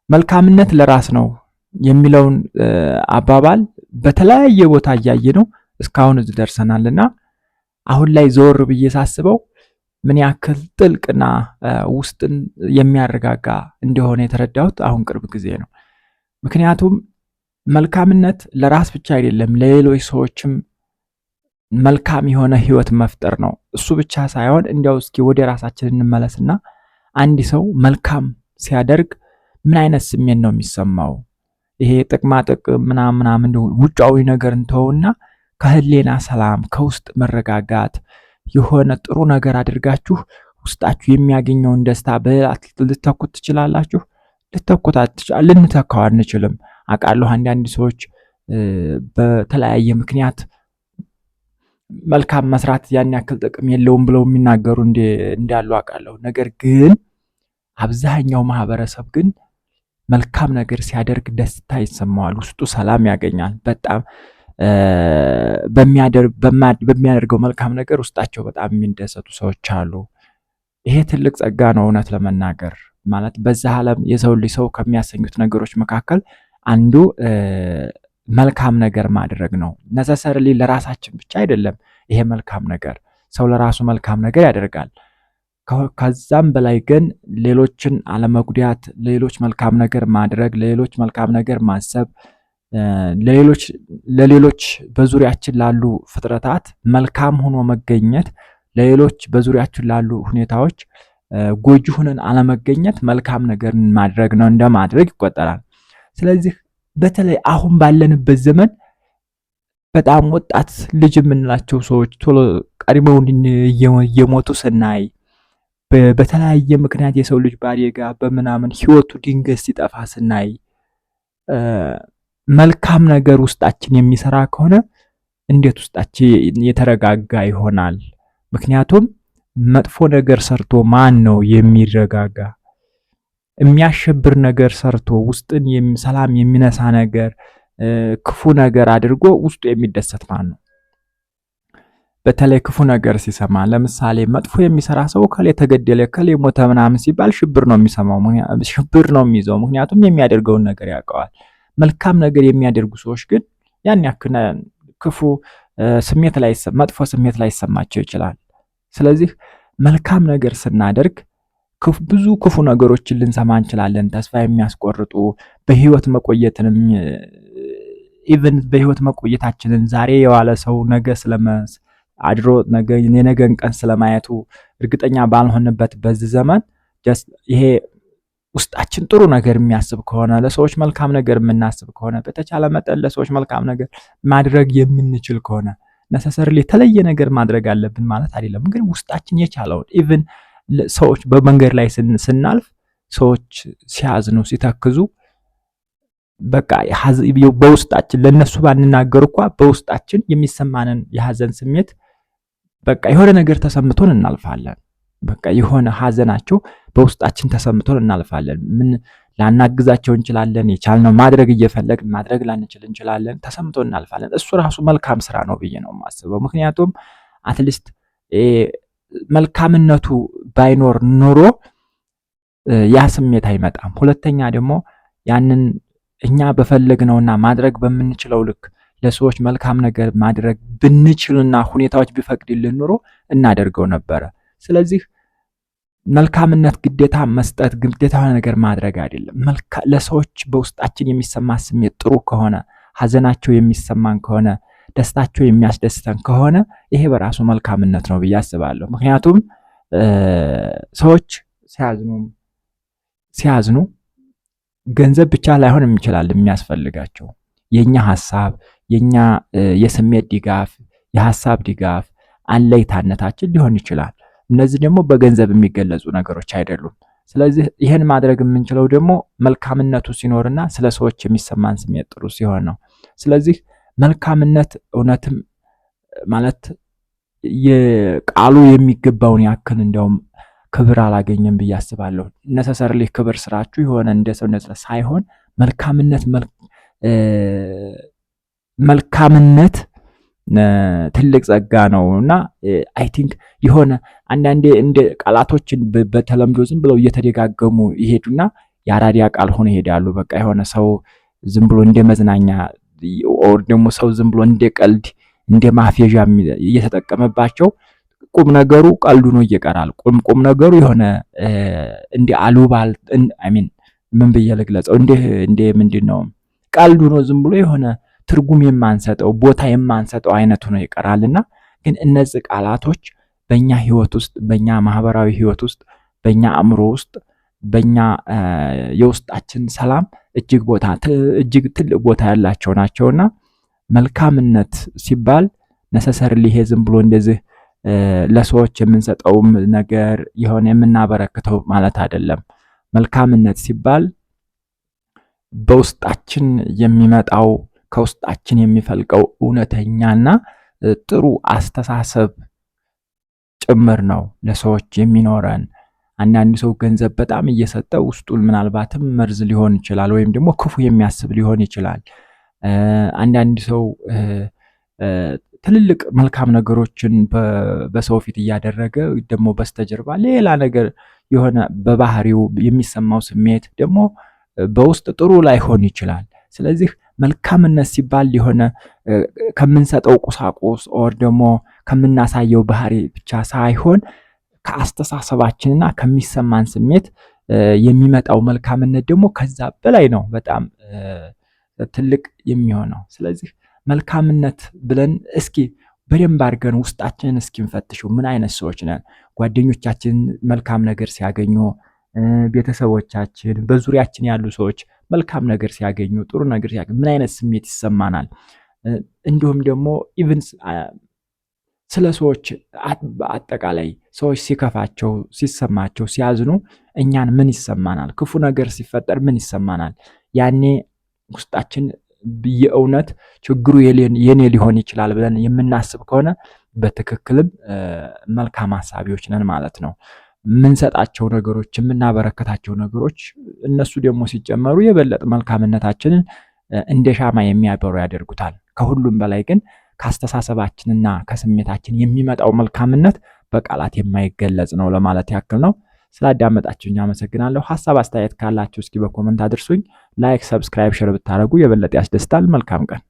መልካምነት ለራስ ነው የሚለውን አባባል በተለያየ ቦታ እያየነው እስካሁን እዚህ ደርሰናልና አሁን ላይ ዞር ብዬ ሳስበው ምን ያክል ጥልቅና ውስጥን የሚያረጋጋ እንደሆነ የተረዳሁት አሁን ቅርብ ጊዜ ነው። ምክንያቱም መልካምነት ለራስ ብቻ አይደለም፣ ለሌሎች ሰዎችም መልካም የሆነ ህይወት መፍጠር ነው። እሱ ብቻ ሳይሆን እንዲያው እስኪ ወደ ራሳችን እንመለስና አንድ ሰው መልካም ሲያደርግ ምን አይነት ስሜት ነው የሚሰማው? ይሄ ጥቅማ ጥቅም ምናምን ውጫዊ ነገር እንተውና ከህሊና ሰላም፣ ከውስጥ መረጋጋት የሆነ ጥሩ ነገር አድርጋችሁ ውስጣችሁ የሚያገኘውን ደስታ በሌላት ልተኩት ትችላላችሁ? ልንተካው አንችልም። አውቃለሁ አንዳንድ ሰዎች በተለያየ ምክንያት መልካም መስራት ያን ያክል ጥቅም የለውም ብለው የሚናገሩ እንዳሉ አውቃለሁ። ነገር ግን አብዛኛው ማህበረሰብ ግን መልካም ነገር ሲያደርግ ደስታ ይሰማዋል፣ ውስጡ ሰላም ያገኛል። በጣም በሚያደርገው መልካም ነገር ውስጣቸው በጣም የሚደሰቱ ሰዎች አሉ። ይሄ ትልቅ ጸጋ ነው። እውነት ለመናገር ማለት በዛ ዓለም የሰው ልጅ ሰው ከሚያሰኙት ነገሮች መካከል አንዱ መልካም ነገር ማድረግ ነው። ነሰሰርሊ ለራሳችን ብቻ አይደለም ይሄ መልካም ነገር። ሰው ለራሱ መልካም ነገር ያደርጋል። ከዛም በላይ ግን ሌሎችን አለመጉዳት፣ ሌሎች መልካም ነገር ማድረግ፣ ሌሎች መልካም ነገር ማሰብ፣ ለሌሎች በዙሪያችን ላሉ ፍጥረታት መልካም ሆኖ መገኘት፣ ለሌሎች በዙሪያችን ላሉ ሁኔታዎች ጎጂ ሆነን አለመገኘት መልካም ነገር ማድረግ ነው፣ እንደማድረግ ይቆጠራል። ስለዚህ በተለይ አሁን ባለንበት ዘመን በጣም ወጣት ልጅ የምንላቸው ሰዎች ቶሎ ቀድመው እየሞቱ ስናይ፣ በተለያየ ምክንያት የሰው ልጅ በአደጋ በምናምን ህይወቱ ድንገት ሲጠፋ ስናይ፣ መልካም ነገር ውስጣችን የሚሰራ ከሆነ እንዴት ውስጣችን የተረጋጋ ይሆናል? ምክንያቱም መጥፎ ነገር ሰርቶ ማን ነው የሚረጋጋ? የሚያሸብር ነገር ሰርቶ ውስጥን ሰላም የሚነሳ ነገር ክፉ ነገር አድርጎ ውስጡ የሚደሰት ማን ነው? በተለይ ክፉ ነገር ሲሰማ፣ ለምሳሌ መጥፎ የሚሰራ ሰው ከሌ ተገደለ ከሌ ሞተ ምናምን ሲባል ሽብር ነው የሚሰማው፣ ሽብር ነው የሚይዘው። ምክንያቱም የሚያደርገውን ነገር ያውቀዋል። መልካም ነገር የሚያደርጉ ሰዎች ግን ያን ያክል ክፉ ስሜት ላይ መጥፎ ስሜት ላይ ይሰማቸው ይችላል። ስለዚህ መልካም ነገር ስናደርግ ብዙ ክፉ ነገሮችን ልንሰማ እንችላለን። ተስፋ የሚያስቆርጡ በህይወት መቆየትንም ኢቭን በህይወት መቆየታችንን ዛሬ የዋለ ሰው ነገ አድሮ የነገን ቀን ስለማየቱ እርግጠኛ ባልሆንበት በዚህ ዘመን ይሄ ውስጣችን ጥሩ ነገር የሚያስብ ከሆነ፣ ለሰዎች መልካም ነገር የምናስብ ከሆነ፣ በተቻለ መጠን ለሰዎች መልካም ነገር ማድረግ የምንችል ከሆነ ነሰሰርሊ የተለየ ነገር ማድረግ አለብን ማለት አይደለም። ግን ውስጣችን የቻለውን ኢቭን ሰዎች በመንገድ ላይ ስናልፍ ሰዎች ሲያዝኑ ሲተክዙ በቃ በውስጣችን ለነሱ ባንናገር እንኳን በውስጣችን የሚሰማንን የሐዘን ስሜት በቃ የሆነ ነገር ተሰምቶን እናልፋለን። በቃ የሆነ ሐዘናቸው በውስጣችን ተሰምቶን እናልፋለን። ምን ላናግዛቸው እንችላለን፣ የቻልነው ማድረግ እየፈለግን ማድረግ ላንችል እንችላለን፣ ተሰምቶን እናልፋለን። እሱ ራሱ መልካም ስራ ነው ብዬ ነው የማስበው። ምክንያቱም አትሊስት መልካምነቱ ባይኖር ኑሮ ያ ስሜት አይመጣም። ሁለተኛ ደግሞ ያንን እኛ በፈለግነውና ማድረግ በምንችለው ልክ ለሰዎች መልካም ነገር ማድረግ ብንችልና ሁኔታዎች ቢፈቅድልን ኑሮ እናደርገው ነበረ። ስለዚህ መልካምነት ግዴታ መስጠት፣ ግዴታ ነገር ማድረግ አይደለም። ለሰዎች በውስጣችን የሚሰማ ስሜት ጥሩ ከሆነ፣ ሐዘናቸው የሚሰማን ከሆነ፣ ደስታቸው የሚያስደስተን ከሆነ ይሄ በራሱ መልካምነት ነው ብዬ አስባለሁ። ምክንያቱም ሰዎች ሲያዝኑ ገንዘብ ብቻ ላይሆን ይችላል የሚያስፈልጋቸው፣ የኛ ሐሳብ፣ የኛ የስሜት ድጋፍ፣ የሐሳብ ድጋፍ፣ አለይታነታችን ሊሆን ይችላል። እነዚህ ደግሞ በገንዘብ የሚገለጹ ነገሮች አይደሉም። ስለዚህ ይህን ማድረግ የምንችለው ደግሞ መልካምነቱ ሲኖርና ስለ ሰዎች የሚሰማን ስሜት ጥሩ ሲሆን ነው። ስለዚህ መልካምነት እውነትም ማለት የቃሉ የሚገባውን ያክል እንደውም ክብር አላገኘም ብዬ አስባለሁ። ነሰሰርሊ ክብር ስራችሁ የሆነ እንደ ሰው ሳይሆን መልካምነት ትልቅ ጸጋ ነው እና አይ ቲንክ የሆነ አንዳንዴ እንደ ቃላቶችን በተለምዶ ዝም ብለው እየተደጋገሙ ይሄዱና የአራዳ ቃል ሆነው ይሄዳሉ። በቃ የሆነ ሰው ዝም ብሎ እንደ መዝናኛ ኦር ደግሞ ሰው ዝም ብሎ እንደ ቀልድ እንደ ማፌዣ እየተጠቀመባቸው ቁም ነገሩ ቀልዱ ነው ይቀራል። ቁም ነገሩ የሆነ እንደ አሉባል ምን ብዬ ልግለጸው? እንደ ምንድነው ቀልዱ ነው ዝም ብሎ የሆነ ትርጉም የማንሰጠው ቦታ የማንሰጠው አይነቱ ነው ይቀራልና ግን እነዚህ ቃላቶች በእኛ ህይወት ውስጥ በእኛ ማህበራዊ ህይወት ውስጥ በእኛ አእምሮ ውስጥ በእኛ የውስጣችን ሰላም እጅግ ትልቅ ቦታ ያላቸው ናቸውና መልካምነት ሲባል ነሰሰርሊ ይሄ ዝም ብሎ እንደዚህ ለሰዎች የምንሰጠውም ነገር የሆነ የምናበረክተው ማለት አይደለም። መልካምነት ሲባል በውስጣችን የሚመጣው ከውስጣችን የሚፈልቀው እውነተኛና ጥሩ አስተሳሰብ ጭምር ነው ለሰዎች የሚኖረን። አንዳንድ ሰው ገንዘብ በጣም እየሰጠ ውስጡን ምናልባትም መርዝ ሊሆን ይችላል፣ ወይም ደግሞ ክፉ የሚያስብ ሊሆን ይችላል። አንዳንድ ሰው ትልልቅ መልካም ነገሮችን በሰው ፊት እያደረገ ደግሞ በስተጀርባ ሌላ ነገር የሆነ በባህሪው የሚሰማው ስሜት ደግሞ በውስጥ ጥሩ ላይሆን ይችላል። ስለዚህ መልካምነት ሲባል የሆነ ከምንሰጠው ቁሳቁስ ኦር ደግሞ ከምናሳየው ባህሪ ብቻ ሳይሆን ከአስተሳሰባችንና ከሚሰማን ስሜት የሚመጣው መልካምነት ደግሞ ከዛ በላይ ነው በጣም ትልቅ የሚሆነው። ስለዚህ መልካምነት ብለን እስኪ በደንብ አድርገን ውስጣችንን እስኪ እንፈትሽው። ምን አይነት ሰዎች ነን? ጓደኞቻችን መልካም ነገር ሲያገኙ፣ ቤተሰቦቻችን፣ በዙሪያችን ያሉ ሰዎች መልካም ነገር ሲያገኙ፣ ጥሩ ነገር ሲያገኙ ምን አይነት ስሜት ይሰማናል? እንዲሁም ደግሞ ኢቭን ስለ ሰዎች አጠቃላይ ሰዎች ሲከፋቸው፣ ሲሰማቸው፣ ሲያዝኑ እኛን ምን ይሰማናል? ክፉ ነገር ሲፈጠር ምን ይሰማናል? ያኔ ውስጣችን የእውነት ችግሩ የኔ ሊሆን ይችላል ብለን የምናስብ ከሆነ በትክክልም መልካም ሐሳቢዎች ነን ማለት ነው። የምንሰጣቸው ነገሮች፣ የምናበረከታቸው ነገሮች እነሱ ደግሞ ሲጨመሩ የበለጠ መልካምነታችንን እንደ ሻማ የሚያበሩ ያደርጉታል። ከሁሉም በላይ ግን ከአስተሳሰባችንና ከስሜታችን የሚመጣው መልካምነት በቃላት የማይገለጽ ነው ለማለት ያክል ነው። ስላዳመጣችሁኝ አመሰግናለሁ። ሐሳብ አስተያየት ካላችሁ እስኪ በኮመንት አድርሱኝ። ላይክ፣ ሰብስክራይብ፣ ሼር ብታደርጉ የበለጠ ያስደስታል። መልካም ቀን።